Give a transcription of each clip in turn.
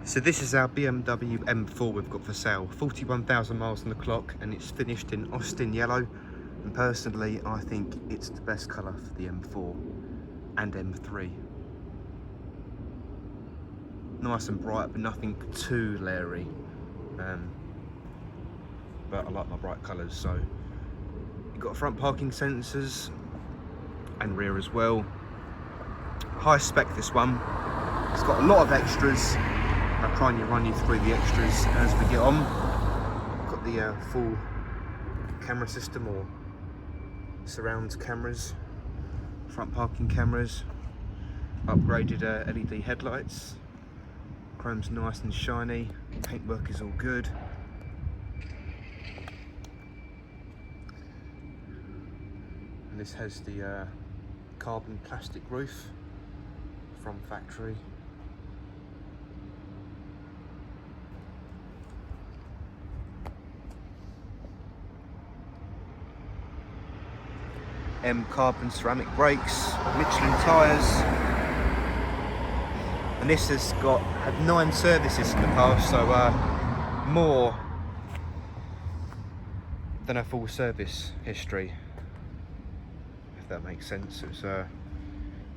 So this is our BMW M4 we've got for sale. 41,000 miles on the clock, and it's finished in Austin yellow. And personally, I think it's the best colour for the M4 and M3. Nice and bright, but nothing too leery. But I like my bright colours, so you've got front parking sensors and rear as well. High spec this one. It's got a lot of extras. I'll try and run you through the extras as we get on. Got the full camera system, or surround cameras, front parking cameras, upgraded LED headlights. Chrome's nice and shiny, paintwork is all good. And this has the carbon plastic roof from factory. M carbon ceramic brakes, Michelin tyres, and this has had 9 services in the past, so more than a full service history, if that makes sense.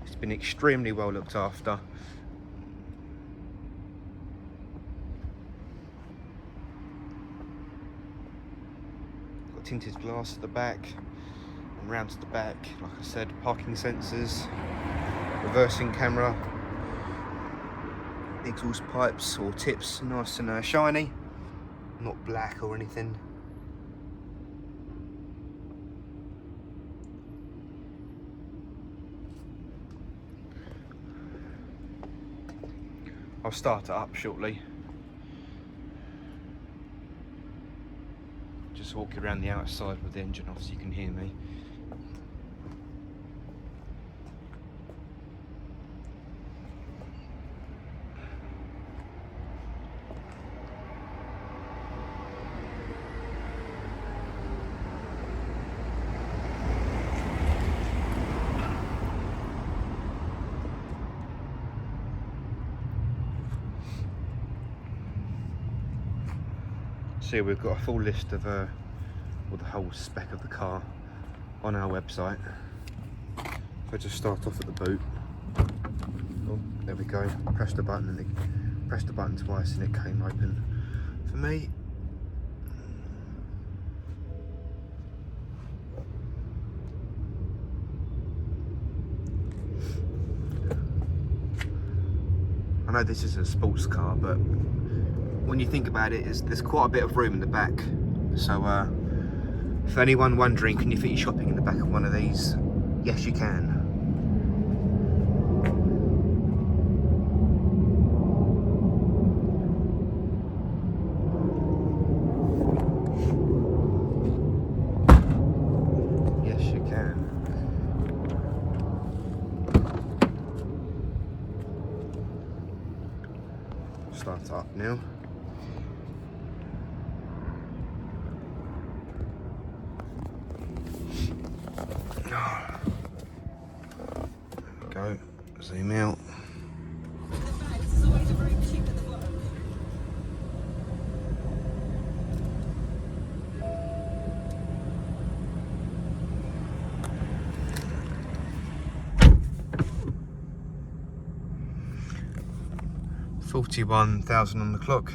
It's been extremely well looked after. Got tinted glass at the back. Round to the back, like I said, parking sensors, reversing camera, exhaust pipes or tips nice and shiny, not black or anything. I'll start it up shortly. Just walk around the outside with the engine off so you can hear me. So we've got a full list of the whole spec of the car on our website. If I just start off at the boot. Oh, there we go. Press the button and pressed the button twice and it came open for me. I know this is a sports car, but when you think about it, there's quite a bit of room in the back. So for anyone wondering, can you fit your shopping in the back of one of these? Yes, you can. Yes, you can. Start up now. Go, zoom out. $41,000 on the clock.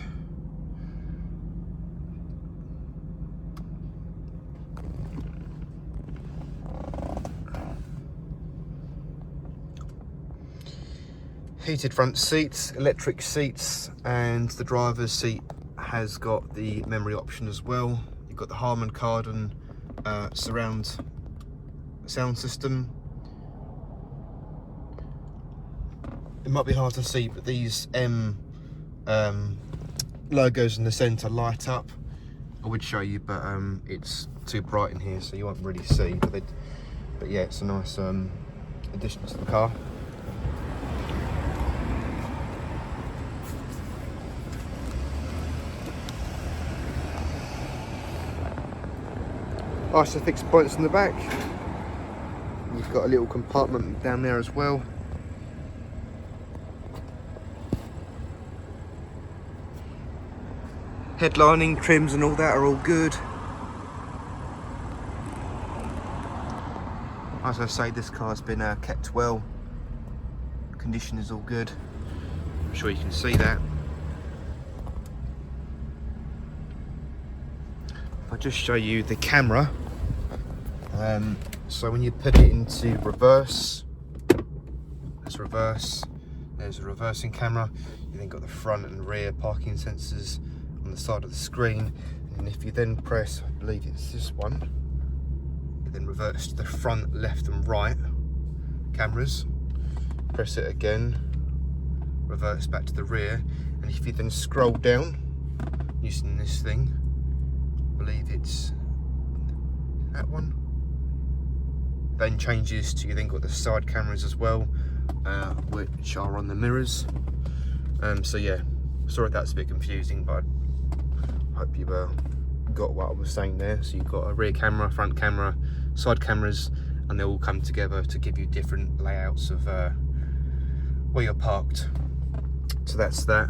Heated front seats, electric seats, and the driver's seat has got the memory option as well. You've got the Harman Kardon surround sound system. It might be hard to see, but these M logos in the centre light up. I would show you, but it's too bright in here, so you won't really see. But yeah, it's a nice addition to the car. Isofix points in the back. You've got a little compartment down there as well. Headlining, trims and all that are all good. As I say, this car's been kept well. Condition is all good. I'm sure you can see that. I'll just show you the camera. So when you put it into reverse, that's reverse. There's a reversing camera. You then got the front and rear parking sensors on the side of the screen. And if you then press, I believe it's this one, it then reverts to the front, left and right cameras. Press it again, reverts back to the rear. And if you then scroll down using this thing, I believe it's that one, then changes to, you then got the side cameras as well, which are on the mirrors. So yeah, sorry that's a bit confusing, but I hope you got what I was saying there. So you've got a rear camera, front camera, side cameras, and they all come together to give you different layouts of where you're parked. So that's that.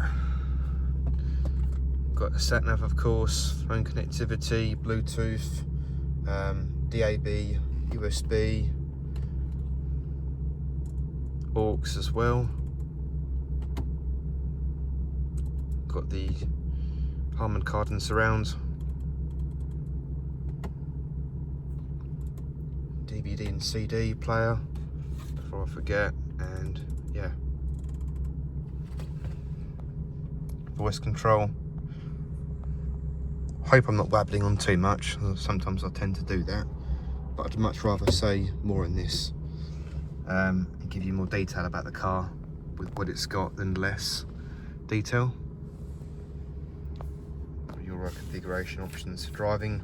Got a sat nav, of course, phone connectivity, Bluetooth, DAB, USB, aux as well. Got the Harman Kardon surround, DVD and CD player, before I forget, and yeah, voice control. Hope I'm not babbling on too much. Sometimes I tend to do that, but I'd much rather say more in this and give you more detail about the car with what it's got than less detail. Your configuration options for driving.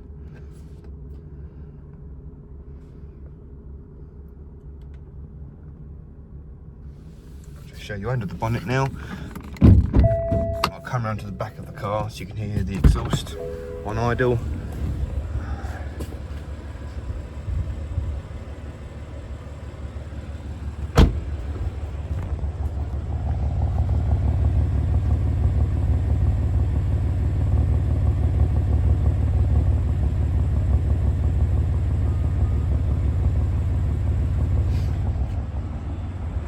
I'll just show you under the bonnet now. I'll come around to the back of the car so you can hear the exhaust on idle.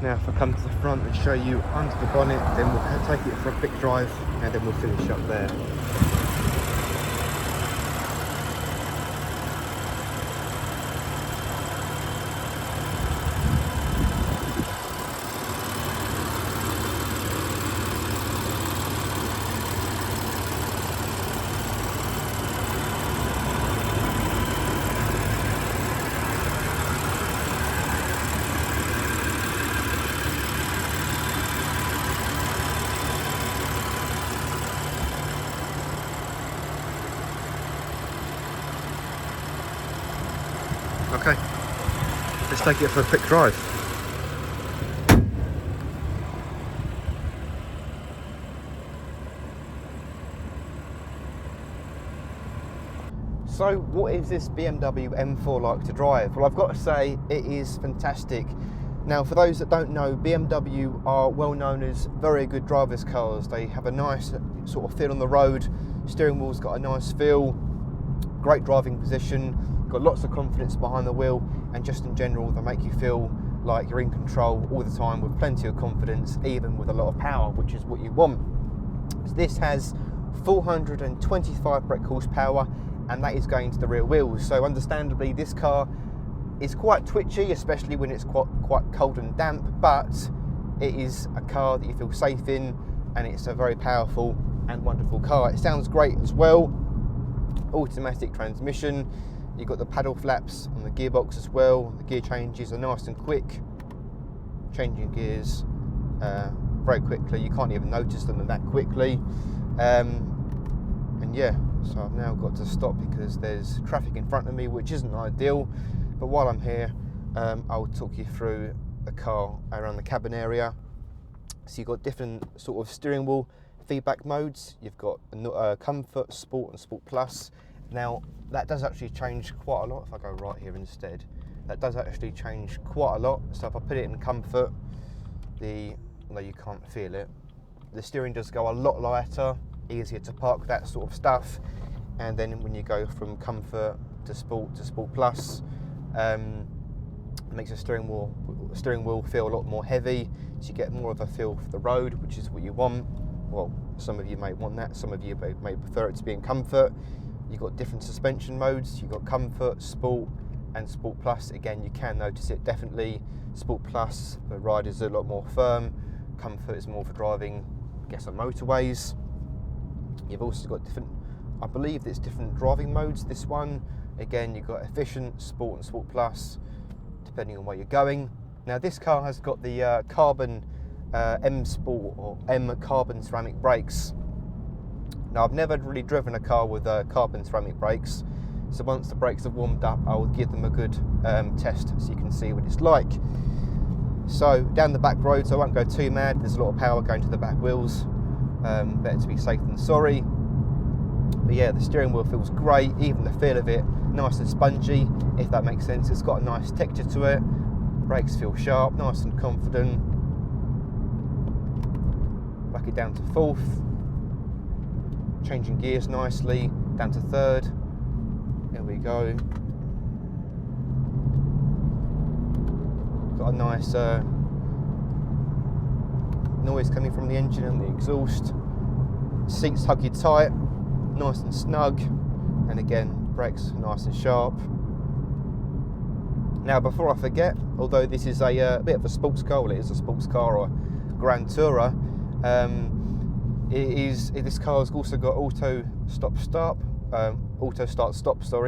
Now if I come to the front and show you under the bonnet, then we'll take it for a quick drive and then we'll finish up there. Okay, let's take it for a quick drive. So what is this BMW M4 like to drive? Well, I've got to say it is fantastic. Now for those that don't know, BMW are well known as very good driver's cars. They have a nice sort of feel on the road, steering wheel's got a nice feel, great driving position, got lots of confidence behind the wheel, and just in general they make you feel like you're in control all the time with plenty of confidence, even with a lot of power, which is what you want. So this has 425 brake horsepower, and that is going to the rear wheels. So understandably this car is quite twitchy, especially when it's quite cold and damp, but it is a car that you feel safe in, and it's a very powerful and wonderful car. It sounds great as well. Automatic transmission. You've got the paddle flaps on the gearbox as well. The gear changes are nice and quick. Changing gears very quickly. You can't even notice them that quickly. And yeah, so I've now got to stop because there's traffic in front of me, which isn't ideal. But while I'm here, I'll talk you through the car around the cabin area. So you've got different sort of steering wheel feedback modes. You've got Comfort, Sport and Sport Plus. Now that does actually change quite a lot. If I go right here instead, that does actually change quite a lot. So if I put it in Comfort, although you can't feel it, the steering does go a lot lighter. easier to park, that sort of stuff. And then when you go from comfort to Sport Plus, it makes the steering wheel feel a lot more heavy, so you get more of a feel for the road, which is what you want. Well, some of you may want that, some of you may prefer it to be in comfort. You've got different suspension modes, you've got comfort, Sport and Sport Plus. Again, you can notice it definitely. Sport Plus, the ride is a lot more firm. Comfort is more for driving, I guess, on motorways. You've also got different, I believe there's different driving modes. This one, again, you've got efficient, Sport and Sport Plus, depending on where you're going. Now this car has got the carbon M Sport or M carbon ceramic brakes. Now I've never really driven a car with carbon ceramic brakes, so once the brakes are warmed up, I will give them a good test so you can see what it's like. So down the back roads, I won't go too mad, there's a lot of power going to the back wheels, better to be safe than sorry. But yeah, the steering wheel feels great, even the feel of it, nice and spongy, if that makes sense. It's got a nice texture to it, brakes feel sharp, nice and confident. Back it down to fourth, changing gears nicely, down to third, there we go. Got a nice noise coming from the engine and the exhaust. Seats hug you tight, nice and snug, and again, brakes nice and sharp. Now before I forget, although this is a bit of a sports car, well it is a sports car or a Grand Tourer, this car's also got auto start stop,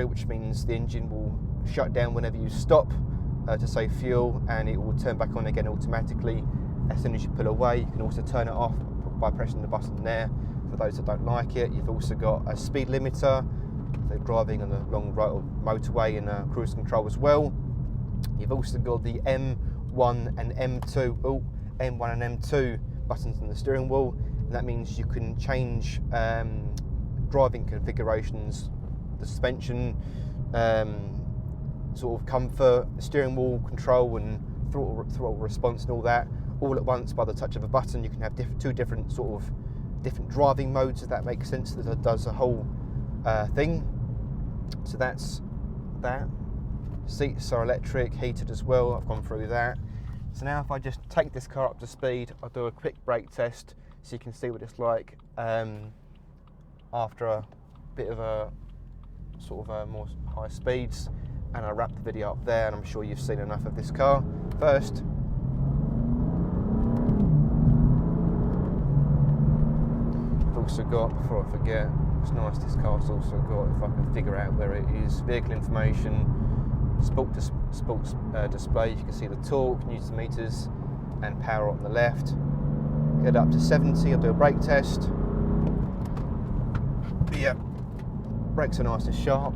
which means the engine will shut down whenever you stop to save fuel, and it will turn back on again automatically as soon as you pull away. You can also turn it off by pressing the button there for those that don't like it. You've also got a speed limiter for driving on a long road motorway and cruise control as well. You've also got the M1 and M2 buttons on the steering wheel, and that means you can change driving configurations, the suspension, sort of comfort, steering wheel control and throttle response and all that, all at once by the touch of a button. You can have two different driving modes, if that makes sense. That does the whole thing. So that's that. Seats are electric, heated as well, I've gone through that. So now if I just take this car up to speed, I'll do a quick brake test so you can see what it's like after a bit of a sort of more high speeds, and I'll wrap the video up there, and I'm sure you've seen enough of this car. First, I've also got, before I forget, it's nice, this car's also got, if I can figure out where it is, vehicle information, sports display. You can see the torque, newton meters, and power on the left. Get up to 70, I'll do a brake test. Yeah, brakes are nice and sharp.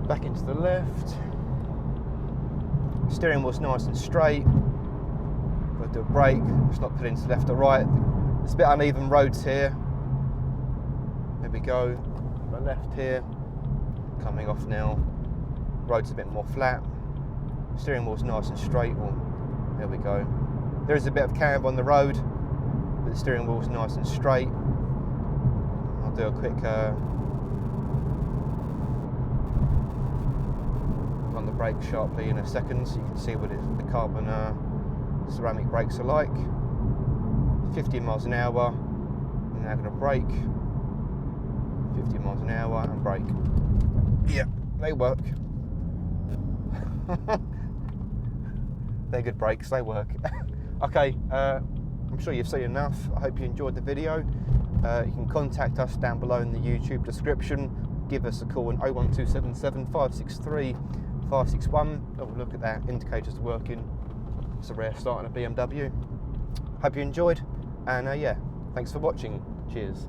Back into the left. Steering wheel's nice and straight. I'll do a brake, it's not pulling to left or right. There's a bit uneven roads here. There we go. My left here, coming off now. Road's a bit more flat. Steering wheel's nice and straight. Well, there we go. There is a bit of camber on the road, but the steering wheel's nice and straight. I'll do a quick on the brake sharply in a second so you can see what the carbon ceramic brakes are like. 50 miles an hour, I'm now going to brake. 50 miles an hour and brake. Yeah, they work. They're good brakes, they work. Okay, I'm sure you've seen enough. I hope you enjoyed the video. You can contact us down below in the YouTube description. Give us a call on 01277 563 561. Oh, look at that, indicators are working. It's a rare start on a BMW. Hope you enjoyed, and yeah, thanks for watching. Cheers.